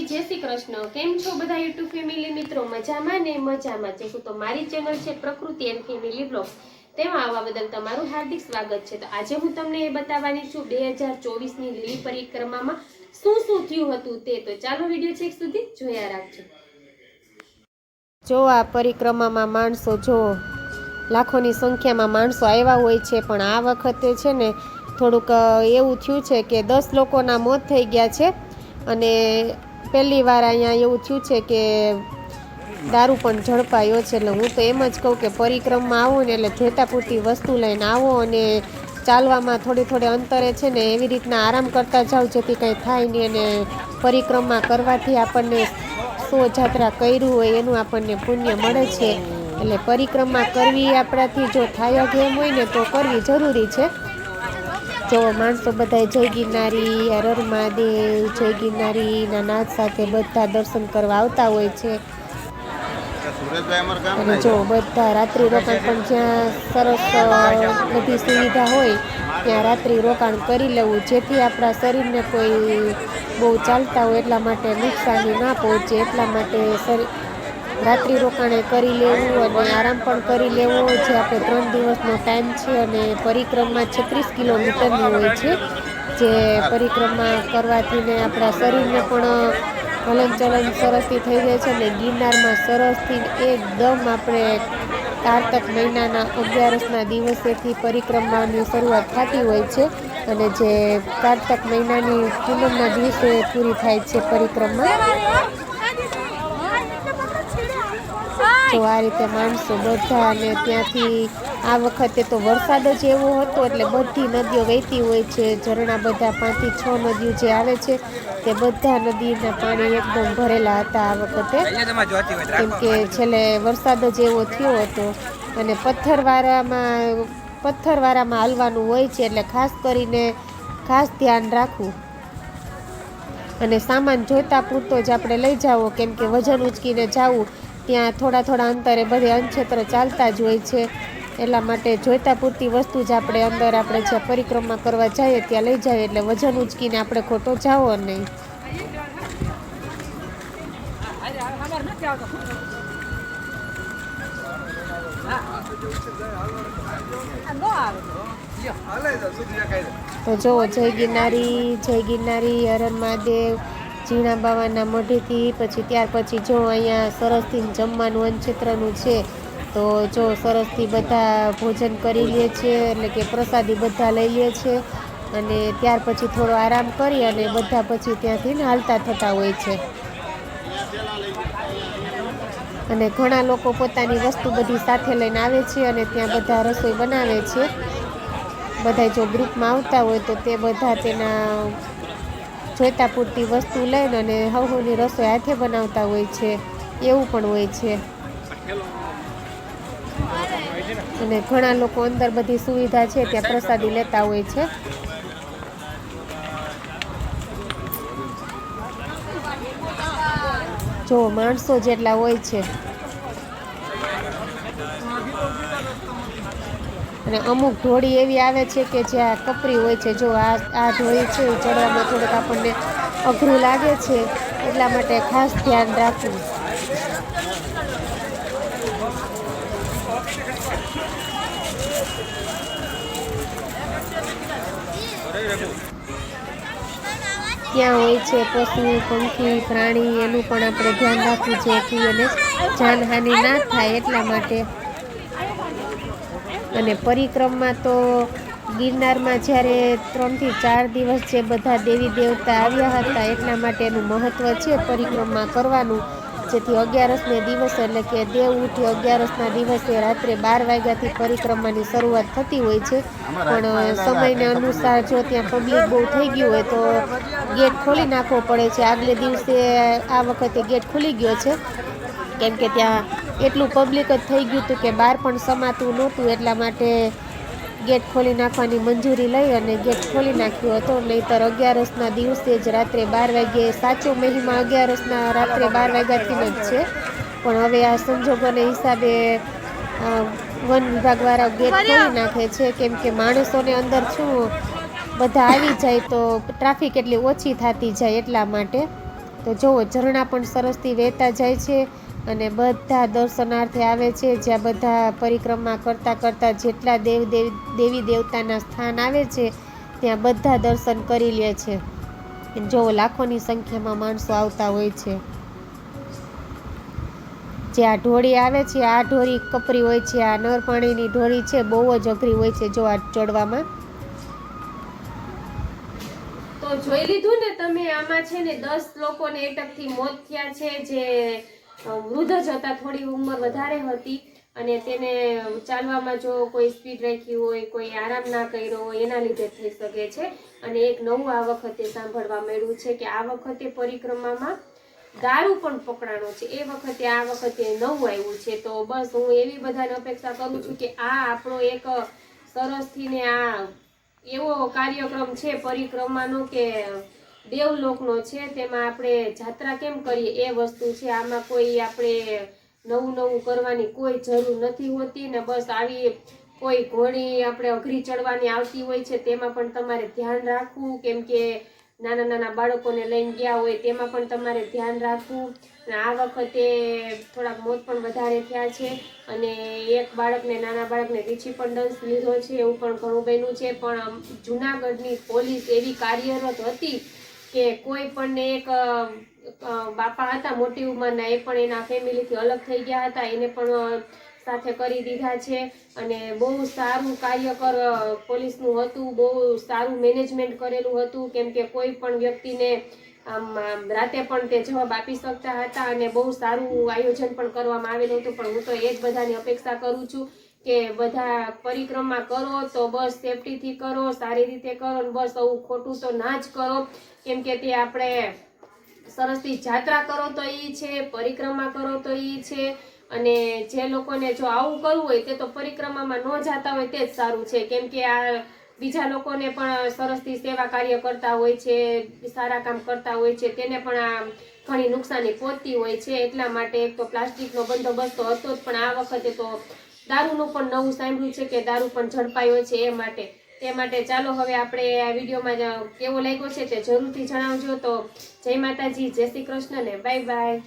માતાજી, જય શ્રી કૃષ્ણ। કેમ છો બધા યુટ્યુબ ફેમિલી મિત્રો? મજામાં ને મજામાં છે। તો મારી ચેનલ છે પ્રકૃતિ એન્ડ ફેમિલી બ્લોગ્સ, તેમાં આવવા બદલ તમારું હાર્દિક સ્વાગત છે। તો આજે હું તમને એ બતાવવાની છું 2024 ની લીલી પરિક્રમામાં શું શું થયું હતું તે। તો ચાલો વિડીયો છેક સુધી જોયા રાખજો। જો આ પરિક્રમામાં માણસો જો લાખોની સંખ્યામાં માણસો આવ્યા હોય છે, પણ આ વખતે છે ને થોડુંક એવું થયું છે કે 10 લોકોના મોત થઈ ગયા છે। અને પહેલી વાર અહીંયા એવું થયું છે કે દારૂ પણ ઝડપાયો છે। એટલે હું તો એમ જ કહું કે પરિક્રમા આવો ને એટલે જોઈતા પૂરતી વસ્તુ લઈને આવો, અને ચાલવામાં થોડે અંતરે છે ને એવી રીતના આરામ કરતા જાઓ જેથી કંઈ થાય નહીં। અને પરિક્રમા કરવાથી આપણને શોભાયાત્રા કર્યું હોય એનું આપણને પુણ્ય મળે છે। એટલે પરિક્રમા કરવી આપણાથી જો થાય એમ હોય ને તો કરવી જરૂરી છે। જો માણસો બધા જય ગિરનારી, હર મહાદેવ, જય ગિરનારીના નાદ સાથે બધા દર્શન કરવા આવતા હોય છે। અને જો બધા રાત્રિ રોકાણ પણ જ્યાં સરસ બધી સુવિધા હોય ત્યાં રાત્રિ રોકાણ કરી લેવું, જેથી આપણા શરીરને કોઈ બહુ ચાલતા હોય એટલા માટે નુકસાની ના પહોંચે, એટલા માટે રાત્રિ રોકાણે કરી લેવું અને આરામ પણ કરી લેવો। જે આપણે 3 દિવસનો ટાઈમ છે અને પરિક્રમા 36 કિલોમીટરની હોય છે, જે પરિક્રમા કરવાથી ને આપણા શરીરને પણ હલનચલન સરસથી થઈ જાય છે। અને ગિરનારમાં સરસથી એકદમ આપણે કારતક મહિનાના 11ના દિવસેથી પરિક્રમાની શરૂઆત થતી હોય છે, અને જે કારતક મહિનાની પૂનમના દિવસે પૂરી થાય છે પરિક્રમા। તો આ રીતે માણસો બધા, અને ત્યાંથી આ વખતે તો વરસાદ જ એવો હતો એટલે બધી નદીઓ વહેતી હોય છે। ઝરણા બધા 5 થી 6 નદીઓ જે આવે છે તે બધા નદીના પાણી એકદમ ભરેલા હતા આ વખતે, કેમ કે છેલ્લે વરસાદ જ એવો થયો હતો। અને પથ્થરવાળામાં હાલવાનું હોય છે, એટલે ખાસ કરીને ખાસ ધ્યાન રાખવું, અને સામાન જોઈતા પૂરતો જ આપણે લઈ જાવો, કેમ કે વજન ઉચકીને જાવું ત્યાં થોડા અંતરે બધે અનક્ષેત્ર ચાલતા જ હોય છે। એટલા માટે જોઈતા પૂરતી વસ્તુ જ આપણે જ્યાં પરિક્રમા કરવા જઈએ ત્યાં લઈ જઈએ, એટલે વજન ઉચકીને આપણે ખોટો જાવો નહીં। તો જો જય ગિરનારી, હર મહાદેવ, ઝીણા બાવાના મઢેથી પછી ત્યાર પછી જો અહીંયા સરસથી જમવાનું અન્નક્ષેત્રનું છે, તો જો સરસથી બધા ભોજન કરી લે છે, એટલે કે પ્રસાદી બધા લઈ લે છે, અને ત્યાર પછી થોડો આરામ કરી અને બધા પછી ત્યાંથી હાલતા થતા હોય છે। અને ઘણા લોકો પોતાની વસ્તુ બધી સાથે લઈને આવે છે, અને ત્યાં બધા રસોઈ બનાવે છે। બધા જો ગ્રુપમાં આવતા હોય તો તે બધા તેના જોઈતા પૂરતી વસ્તુ લઈને અને હવની રસોઈ હાથે બનાવતા હોય છે, એવું પણ હોય છે। અને ઘણા લોકો અંદર બધી સુવિધા છે ત્યાં પ્રસાદી લેતા હોય છે। જો માણસો જેટલા હોય છે, અને અમુક ઢોળી એવી આવે છે કે જ્યાં કપરી હોય છે। જો આ ઢોળી છે ચડવામાં થોડુંક આપણને અઘરું લાગે છે, એટલા માટે ખાસ ધ્યાન રાખવું। ત્યાં હોય છે પશુ પંખી પ્રાણી, એનું પણ આપણે ધ્યાન રાખવું જેથી એને જાનહાનિ ના થાય એટલા માટે। અને પરિક્રમા તો ગિરનારમાં જ્યારે 3 થી 4 દિવસ જે બધા દેવી દેવતા આવ્યા હતા એટલા માટે એનું મહત્વ છે પરિક્રમા કરવાનું, જેથી 11ને દિવસે એટલે કે દેવ ઉઠી 11ના દિવસે રાત્રે 12 વાગ્યાથી પરિક્રમાની શરૂઆત થતી હોય છે। પણ સમયને અનુસાર જો ત્યાં પબ્લિક બહુ થઈ ગયું હોય તો ગેટ ખોલી નાખવો પડે છે। આગલે દિવસે આ વખતે ગેટ ખુલી ગયો છે, કેમ કે ત્યાં એટલું પબ્લિક જ થઈ ગયું હતું કે બહાર પણ સમાતું નહોતું, એટલા માટે ગેટ ખોલી નાખવાની મંજૂરી લઈ અને ગેટ ખોલી નાખ્યો હતો। નહીંતર 11ના દિવસે જ રાત્રે 12 વાગ્યે, સાચો મહિમા 11ના રાત્રે 12 વાગ્યાથી જ છે, પણ હવે આ સંજોગોને હિસાબે વન વિભાગવાળા ગેટ ખોલી નાખે છે, કેમ કે માણસોને અંદર શું બધા આવી જાય તો ટ્રાફિક એટલી ઓછી થતી જાય એટલા માટે। તો જુઓ ઝરણા પણ સરસથી વહેતા જાય છે અને બધા દર્શનાર્થે આવે છે. જ્યાં બધા પરિક્રમા કરતાં જેટલા દેવી દેવતાના સ્થાન આવે છે ત્યાં બધા દર્શન કરી લે છે. જો લાખોની સંખ્યામાં માણસો આવતા હોય છે. જે આ ઢોળી આવે છે આ ઢોળી કપરી હોય છે. આ નરપાણીની ઢોળી છે બહુ જ અઘરી હોય છે જો આ ચડવામાં. તો જોઈ લીધું ને તમે, આમાં છે ને 10 લોકોને એટકથી મોત થયા છે. જે વૃદ્ધ જ હતા, થોડી ઉંમર વધારે હતી અને તેને ચાલવામાં જો કોઈ સ્પીડ રાખી હોય, કોઈ આરામ ના કર્યો હોય એના લીધે થઈ શકે છે. અને એક નવું આ વખતે સાંભળવા મળ્યું છે કે આ વખતે પરિક્રમામાં દારૂ પણ પકડાણો છે. આ વખતે નવું આવ્યું છે. તો બસ હું એવી બધાને અપેક્ષા કરું છું કે આ આપણો એક સરસથી ને આ એવો કાર્યક્રમ છે પરિક્રમાનો કે દેવલોકનો છે, તેમાં આપણે જાત્રા કેમ કરીએ એ વસ્તુ છે. આમાં કોઈ આપણે નવું કરવાની કોઈ જરૂર નથી હોતી ને બસ આવી કોઈ ઘોડી આપણે અઘરી ચડવાની આવતી હોય છે તેમાં પણ તમારે ધ્યાન રાખવું, કેમ કે નાના બાળકોને લઈને ગયા હોય તેમાં પણ તમારે ધ્યાન રાખવું. આ વખતે થોડાક મોત પણ વધારે થયા છે અને એક નાના બાળકને રીછી પણ દંશ લીધો છે, એવું પણ ઘણું બન્યું છે. પણ જુનાગઢની પોલીસ એવી કાર્યરત હતી કે કોઈ પણ એક બાપા હતા મોટી ઉંમરના, એ પણ એના ફેમિલીથી અલગ થઈ ગયા હતા, એને પણ સાથે કરી દીધા છે. અને બહુ સારું કાર્યકર પોલીસનું હતું, બહુ સારું મેનેજમેન્ટ કરેલું હતું, કેમ કે કોઈ પણ વ્યક્તિને રાતે પણ તે જવાબ આપી શકતા હતા અને બહુ સારું આયોજન પણ કરવામાં આવેલું હતું. પણ હું તો એ જ બધાની અપેક્ષા કરું છું કે બધા પરિક્રમા કરો તો બસ સેફટીથી કરો, સારી રીતે કરો, બસ આવું ખોટું તો ના જ કરો, કેમ કે તે આપણે સરસથી જાત્રા કરો તો ઈ છે, પરિક્રમા કરો તો ઈ છે. અને જે લોકોને જો આવું કરવું હોય તે તો પરિક્રમામાં ન જતા હોય તે જ સારું છે, કેમ કે આ બીજા લોકોને પણ સરસથી સેવા કાર્ય કરતા હોય છે, સારા કામ કરતા હોય છે, તેને પણ આ ઘણી નુકસાની પહોંચતી હોય છે. એટલા માટે એક તો પ્લાસ્ટિકનો બંદોબસ્ત તો હતો જ, પણ આ વખતે તો દારૂનું પણ નવું સાંભળ્યું છે કે દારૂ પણ ઝડપાયો છે. તે માટે ચાલો હવે આપણે આ વિડીયોમાં કેવો લાગ્યો છે તે જરૂરથી જણાવજો. તો જય માતાજી, જય શ્રી કૃષ્ણ ને બાય બાય.